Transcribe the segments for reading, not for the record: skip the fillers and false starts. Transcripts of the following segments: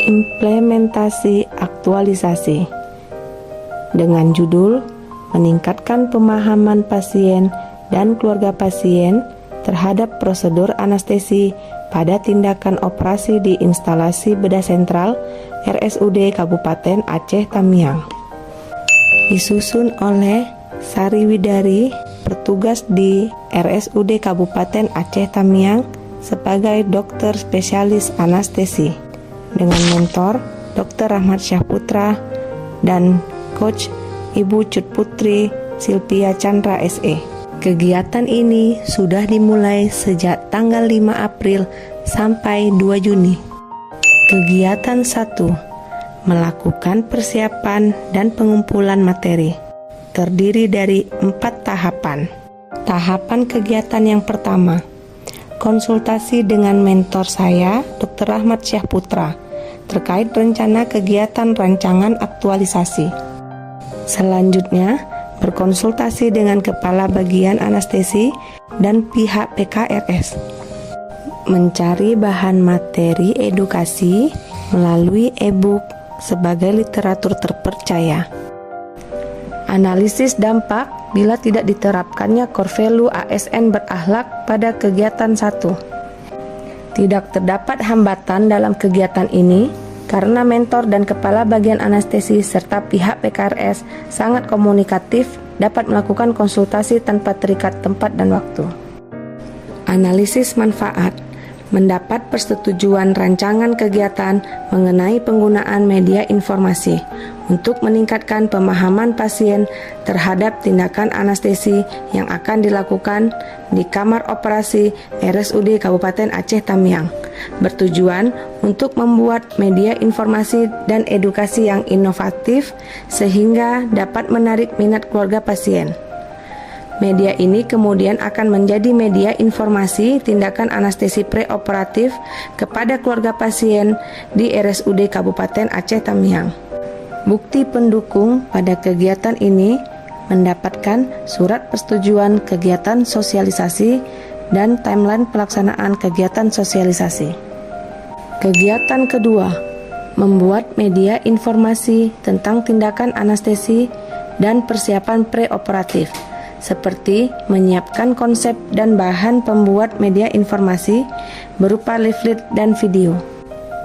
implementasi aktualisasi dengan judul meningkatkan pemahaman pasien dan keluarga pasien terhadap prosedur anestesi pada tindakan operasi di instalasi bedah sentral RSUD Kabupaten Aceh Tamiang. Disusun oleh Sari Widari, petugas di RSUD Kabupaten Aceh Tamiang sebagai dokter spesialis anestesi, dengan mentor Dr. Rahmat Syahputra dan coach Ibu Cut Putri Silvia Chandra SE. Kegiatan ini sudah dimulai sejak tanggal 5 April sampai 2 Juni. Kegiatan 1. Melakukan persiapan dan pengumpulan materi. Terdiri dari 4 tahapan. Tahapan kegiatan yang pertama, konsultasi dengan mentor saya, Dr. Rahmat Syahputra, terkait rencana kegiatan rancangan aktualisasi. Selanjutnya, berkonsultasi dengan Kepala Bagian Anestesi dan pihak PKRS. Mencari bahan materi edukasi melalui e-book sebagai literatur terpercaya. Analisis dampak bila tidak diterapkannya core value ASN berakhlak pada kegiatan 1. Tidak terdapat hambatan dalam kegiatan ini karena mentor dan kepala bagian anestesi serta pihak PKRS sangat komunikatif, dapat melakukan konsultasi tanpa terikat tempat dan waktu. Analisis manfaat. Mendapat persetujuan rancangan kegiatan mengenai penggunaan media informasi untuk meningkatkan pemahaman pasien terhadap tindakan anestesi yang akan dilakukan di kamar operasi RSUD Kabupaten Aceh Tamiang, bertujuan untuk membuat media informasi dan edukasi yang inovatif sehingga dapat menarik minat keluarga pasien. Media ini kemudian akan menjadi media informasi tindakan anestesi preoperatif kepada keluarga pasien di RSUD Kabupaten Aceh Tamiang. Bukti pendukung pada kegiatan ini mendapatkan surat persetujuan kegiatan sosialisasi dan timeline pelaksanaan kegiatan sosialisasi. Kegiatan kedua, membuat media informasi tentang tindakan anestesi dan persiapan preoperatif, seperti menyiapkan konsep dan bahan pembuat media informasi berupa leaflet dan video.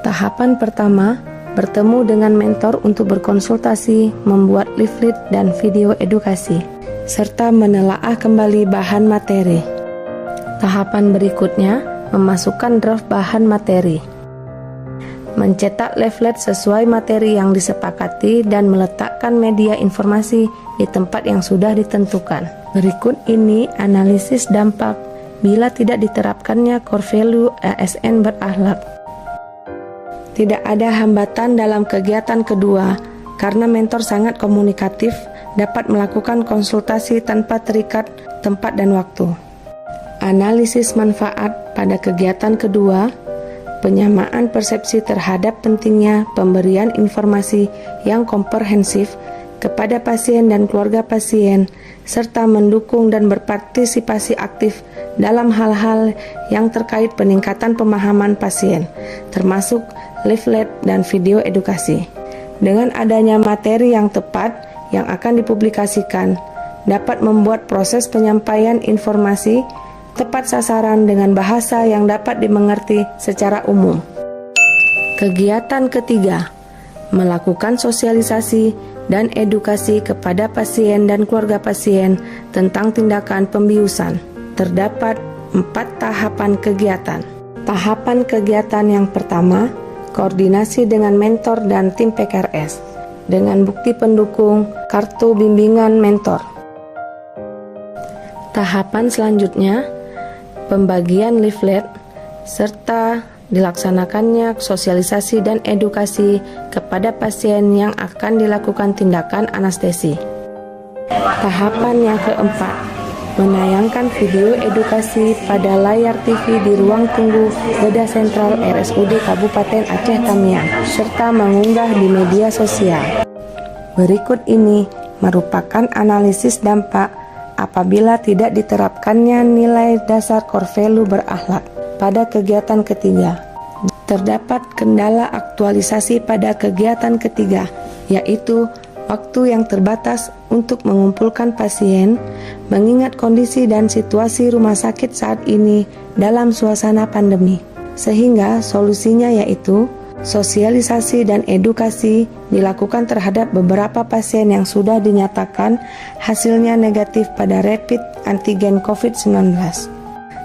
Tahapan pertama, bertemu dengan mentor untuk berkonsultasi, membuat leaflet dan video edukasi, serta menelaah kembali bahan materi. Tahapan berikutnya, memasukkan draft bahan materi, mencetak leaflet sesuai materi yang disepakati dan meletakkan media informasi di tempat yang sudah ditentukan. Berikut ini analisis dampak bila tidak diterapkannya core value ASN berakhlak. Tidak ada hambatan dalam kegiatan kedua karena mentor sangat komunikatif, dapat melakukan konsultasi tanpa terikat tempat dan waktu. Analisis manfaat pada kegiatan kedua, penyamaan persepsi terhadap pentingnya pemberian informasi yang komprehensif kepada pasien dan keluarga pasien, serta mendukung dan berpartisipasi aktif dalam hal-hal yang terkait peningkatan pemahaman pasien, termasuk leaflet dan video edukasi. Dengan adanya materi yang tepat yang akan dipublikasikan, dapat membuat proses penyampaian informasi tepat sasaran dengan bahasa yang dapat dimengerti secara umum. Kegiatan ketiga, melakukan sosialisasi dan edukasi kepada pasien dan keluarga pasien tentang tindakan pembiusan. Terdapat 4 tahapan kegiatan. Tahapan kegiatan yang pertama, koordinasi dengan mentor dan tim PKRS dengan bukti pendukung kartu bimbingan mentor. Tahapan selanjutnya, pembagian leaflet serta dilaksanakannya sosialisasi dan edukasi kepada pasien yang akan dilakukan tindakan anestesi. Tahapan yang keempat, menayangkan video edukasi pada layar TV di ruang tunggu bedah sentral RSUD Kabupaten Aceh Tamiang, serta mengunggah di media sosial. Berikut ini merupakan analisis dampak apabila tidak diterapkannya nilai dasar core value berakhlak pada kegiatan ketiga. Terdapat kendala aktualisasi pada kegiatan ketiga, yaitu waktu yang terbatas untuk mengumpulkan pasien, mengingat kondisi dan situasi rumah sakit saat ini dalam suasana pandemi. Sehingga solusinya yaitu sosialisasi dan edukasi dilakukan terhadap beberapa pasien yang sudah dinyatakan hasilnya negatif pada rapid antigen COVID-19.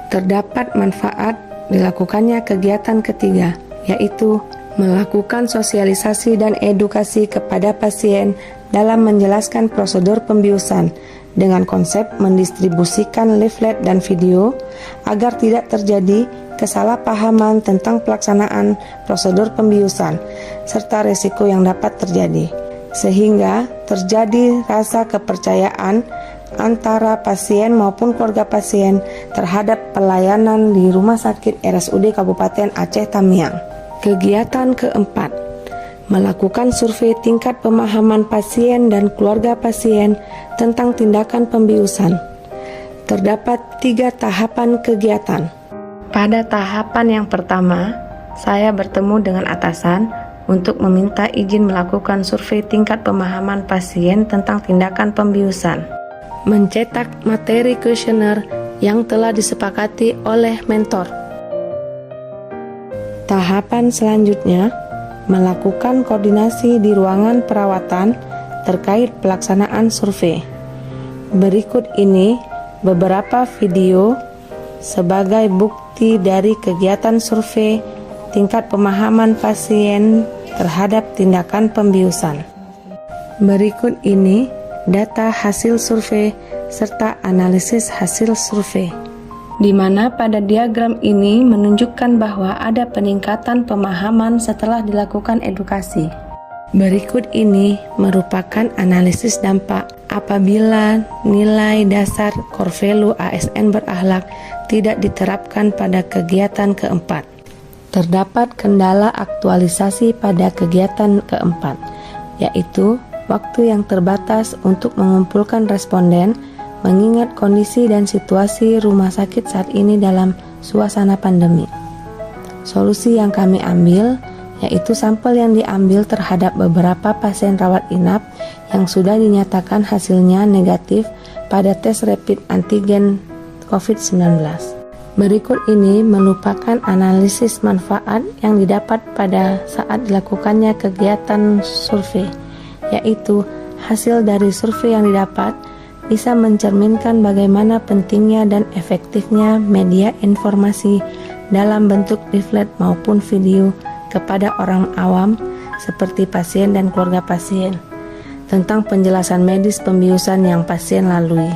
Terdapat manfaat dilakukannya kegiatan ketiga, yaitu melakukan sosialisasi dan edukasi kepada pasien dalam menjelaskan prosedur pembiusan dengan konsep mendistribusikan leaflet dan video agar tidak terjadi kesalahpahaman tentang pelaksanaan prosedur pembiusan serta risiko yang dapat terjadi, sehingga terjadi rasa kepercayaan antara pasien maupun keluarga pasien terhadap pelayanan di Rumah Sakit RSUD Kabupaten Aceh Tamiang. Kegiatan keempat, melakukan survei tingkat pemahaman pasien dan keluarga pasien tentang tindakan pembiusan. Terdapat 3 tahapan kegiatan. Pada tahapan yang pertama, saya bertemu dengan atasan untuk meminta izin melakukan survei tingkat pemahaman pasien tentang tindakan pembiusan. Mencetak materi kuesioner yang telah disepakati oleh mentor. Tahapan selanjutnya, melakukan koordinasi di ruangan perawatan terkait pelaksanaan survei. Berikut ini beberapa video sebagai bukti dari kegiatan survei tingkat pemahaman pasien terhadap tindakan pembiusan. Berikut ini data hasil survei serta analisis hasil survei, di mana pada diagram ini menunjukkan bahwa ada peningkatan pemahaman setelah dilakukan edukasi. Berikut ini merupakan analisis dampak apabila nilai dasar core value ASN berakhlak tidak diterapkan pada kegiatan keempat. Terdapat kendala aktualisasi pada kegiatan keempat, yaitu waktu yang terbatas untuk mengumpulkan responden, mengingat kondisi dan situasi rumah sakit saat ini dalam suasana pandemi. Solusi yang kami ambil yaitu sampel yang diambil terhadap beberapa pasien rawat inap yang sudah dinyatakan hasilnya negatif pada tes rapid antigen COVID-19. Berikut ini merupakan analisis manfaat yang didapat pada saat dilakukannya kegiatan survei, yaitu hasil dari survei yang didapat bisa mencerminkan bagaimana pentingnya dan efektifnya media informasi dalam bentuk leaflet maupun video kepada orang awam seperti pasien dan keluarga pasien tentang penjelasan medis pembiusan yang pasien lalui,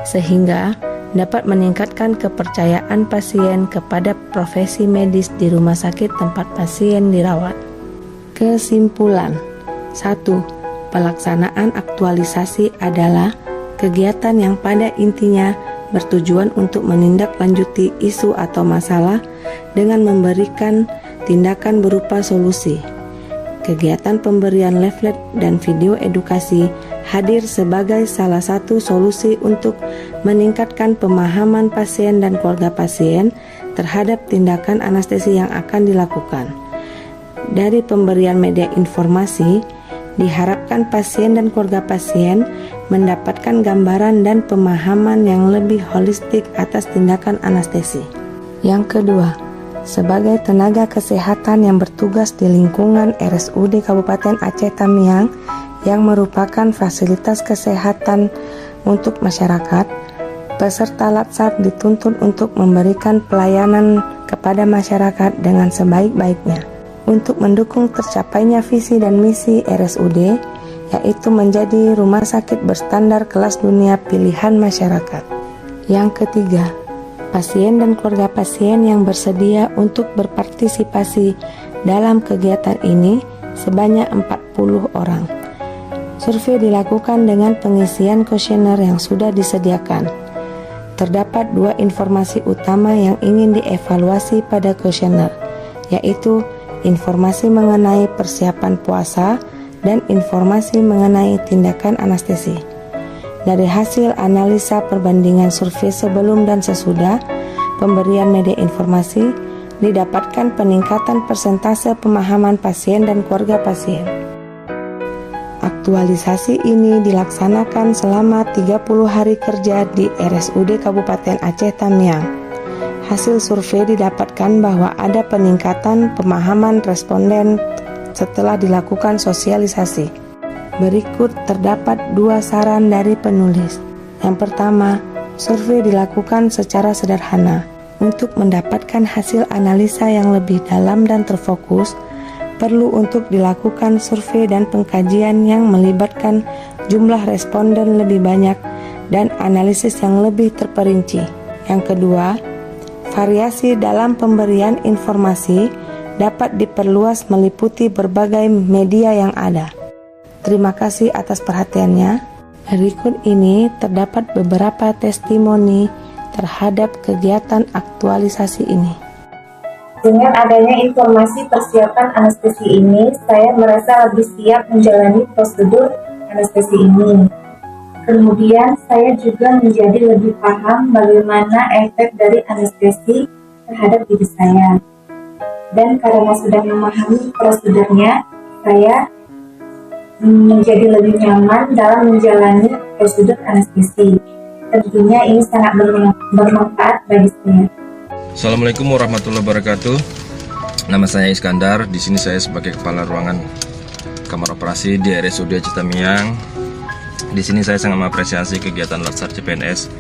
sehingga dapat meningkatkan kepercayaan pasien kepada profesi medis di rumah sakit tempat pasien dirawat. Kesimpulan: 1. Pelaksanaan aktualisasi adalah kegiatan yang pada intinya bertujuan untuk menindaklanjuti isu atau masalah dengan memberikan tindakan berupa solusi. Kegiatan pemberian leaflet dan video edukasi hadir sebagai salah satu solusi untuk meningkatkan pemahaman pasien dan keluarga pasien terhadap tindakan anestesi yang akan dilakukan. Dari pemberian media informasi, diharapkan pasien dan keluarga pasien mendapatkan gambaran dan pemahaman yang lebih holistik atas tindakan anestesi. Yang kedua, sebagai tenaga kesehatan yang bertugas di lingkungan RSUD Kabupaten Aceh Tamiang yang merupakan fasilitas kesehatan untuk masyarakat, peserta Latsar dituntut untuk memberikan pelayanan kepada masyarakat dengan sebaik-baiknya untuk mendukung tercapainya visi dan misi RSUD, yaitu menjadi rumah sakit berstandar kelas dunia pilihan masyarakat. Yang ketiga, pasien dan keluarga pasien yang bersedia untuk berpartisipasi dalam kegiatan ini sebanyak 40 orang. Survei dilakukan dengan pengisian kuesioner yang sudah disediakan. Terdapat 2 informasi utama yang ingin dievaluasi pada kuesioner, yaitu informasi mengenai persiapan puasa dan informasi mengenai tindakan anestesi. Dari hasil analisa perbandingan survei sebelum dan sesudah pemberian media informasi, didapatkan peningkatan persentase pemahaman pasien dan keluarga pasien. Aktualisasi ini dilaksanakan selama 30 hari kerja di RSUD Kabupaten Aceh Tamiang. Hasil survei didapatkan bahwa ada peningkatan pemahaman responden setelah dilakukan sosialisasi. Berikut terdapat 2 saran dari penulis. Yang pertama, survei dilakukan secara sederhana. Untuk mendapatkan hasil analisa yang lebih dalam dan terfokus, perlu untuk dilakukan survei dan pengkajian yang melibatkan jumlah responden lebih banyak dan analisis yang lebih terperinci. Yang kedua, variasi dalam pemberian informasi dapat diperluas meliputi berbagai media yang ada. Terima kasih atas perhatiannya. Berikut ini terdapat beberapa testimoni terhadap kegiatan aktualisasi ini. Dengan adanya informasi persiapan anestesi ini, saya merasa lebih siap menjalani prosedur anestesi ini. Kemudian saya juga menjadi lebih paham bagaimana efek dari anestesi terhadap diri saya. Dan karena sudah memahami prosedurnya, saya menjadi lebih nyaman dalam menjalani prosedur anestesi. Tentunya ini sangat bermanfaat bagi saya. Assalamualaikum warahmatullahi wabarakatuh. Nama saya Iskandar. Di sini saya sebagai kepala ruangan kamar operasi di RSUD Aceh Tamiang. Di sini saya sangat mengapresiasi kegiatan Latsar CPNS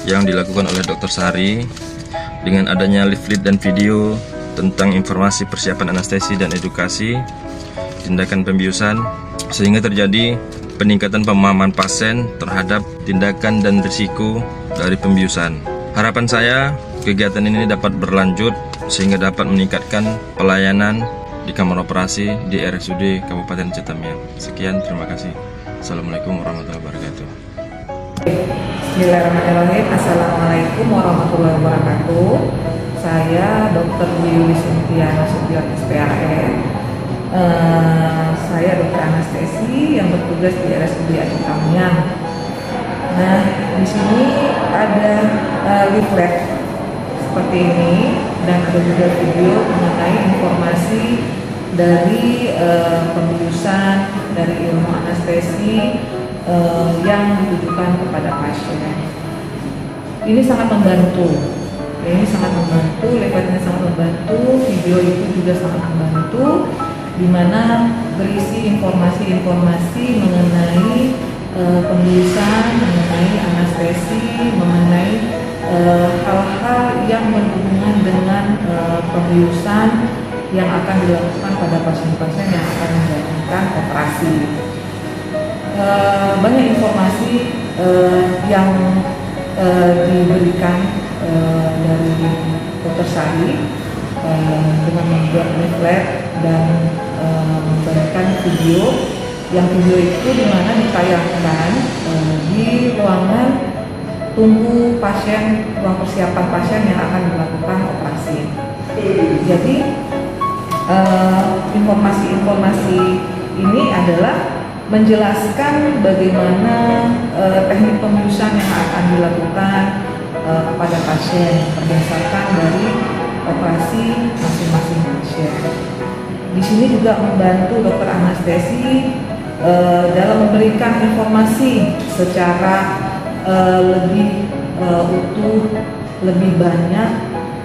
yang dilakukan oleh Dr. Sari dengan adanya leaflet dan video tentang informasi persiapan anestesi dan edukasi tindakan pembiusan, sehingga terjadi peningkatan pemahaman pasien terhadap tindakan dan risiko dari pembiusan. Harapan saya, kegiatan ini dapat berlanjut sehingga dapat meningkatkan pelayanan di kamar operasi di RSUD Kabupaten Aceh Tamiang. Sekian, terima kasih. Assalamualaikum warahmatullahi wabarakatuh. Bismillahirrahmanirrahim. Assalamualaikum warahmatullahi wabarakatuh. Saya Dr. Yuli Sintia Nasution SPAN. Saya dokter anestesi yang bertugas di RSUD Aceh Tamiang. Nah, di sini ada leaflet seperti ini dan ada juga video mengenai informasi dari pembiusan dari ilmu anestesi yang ditujukan kepada pasien. Ini sangat membantu. Leafletnya sangat membantu, video itu juga sangat membantu, di mana berisi informasi-informasi mengenai pembiusan, mengenai anestesi, mengenai hal-hal yang berhubungan dengan pembiusan yang akan dilakukan pada pasien-pasien yang akan menjalankan operasi. Banyak informasi yang diberikan dari Dr. Sari dengan membuat leaflet dan memberikan video itu dimana ditayangkan di ruangan tunggu pasien, ruang persiapan pasien yang akan dilakukan operasi. Jadi informasi-informasi ini adalah menjelaskan bagaimana teknik pembiusan yang akan dilakukan kepada pasien berdasarkan dari operasi masing-masing pasien. Di sini juga membantu dokter anestesi dalam memberikan informasi secara lebih utuh, lebih banyak,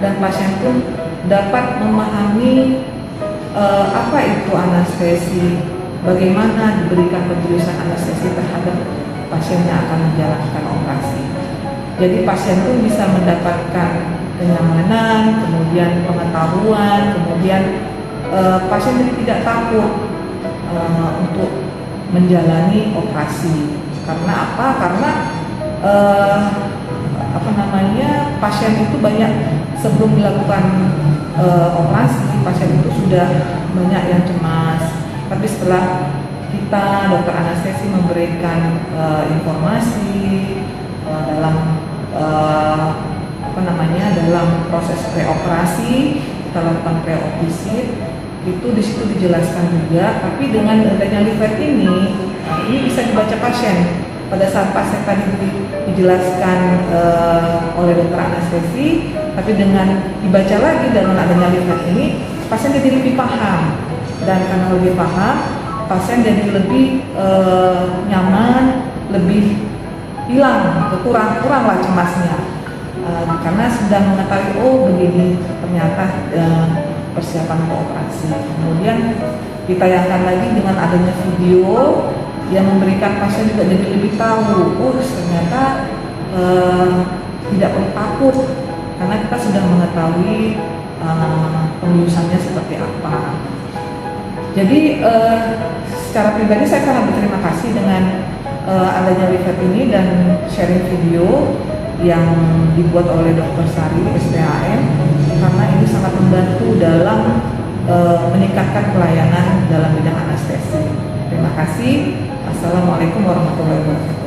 dan pasien pun dapat memahami apa itu anestesi, bagaimana diberikan pembiusan anestesi terhadap pasien yang akan menjalankan operasi. Jadi pasien pun bisa mendapatkan kenyamanan, kemudian pengetahuan, kemudian pasien jadi tidak takut untuk menjalani operasi. Karena apa? Karena pasien itu banyak sebelum dilakukan operasi, pasien itu sudah banyak yang cemas. Tapi setelah kita dokter anestesi memberikan informasi dalam proses preoperasi, kita lakukan pre-ovisit, itu di situ dijelaskan juga. Tapi dengan adanya leaflet ini bisa dibaca pasien. Pada saat pasien tadi dijelaskan oleh dokter anestesi, Tapi dengan dibaca lagi dengan adanya leaflet ini, pasien jadi lebih paham, dan karena lebih paham, pasien jadi lebih nyaman, lebih hilang, kurang cemasnya, karena sudah mengetahui oh begini ternyata persiapan untuk operasi. Kemudian ditayangkan lagi dengan adanya video yang memberikan pasien juga jadi lebih tahu, oh ternyata tidak perlu takut karena kita sudah mengetahui pembiusannya seperti apa. Jadi secara pribadi saya sangat berterima kasih dengan adanya leaflet ini dan sharing video yang dibuat oleh Dr. Sari SPAM, karena ini sangat membantu dalam meningkatkan pelayanan dalam bidang anestesi. Terima kasih. Assalamualaikum warahmatullahi wabarakatuh.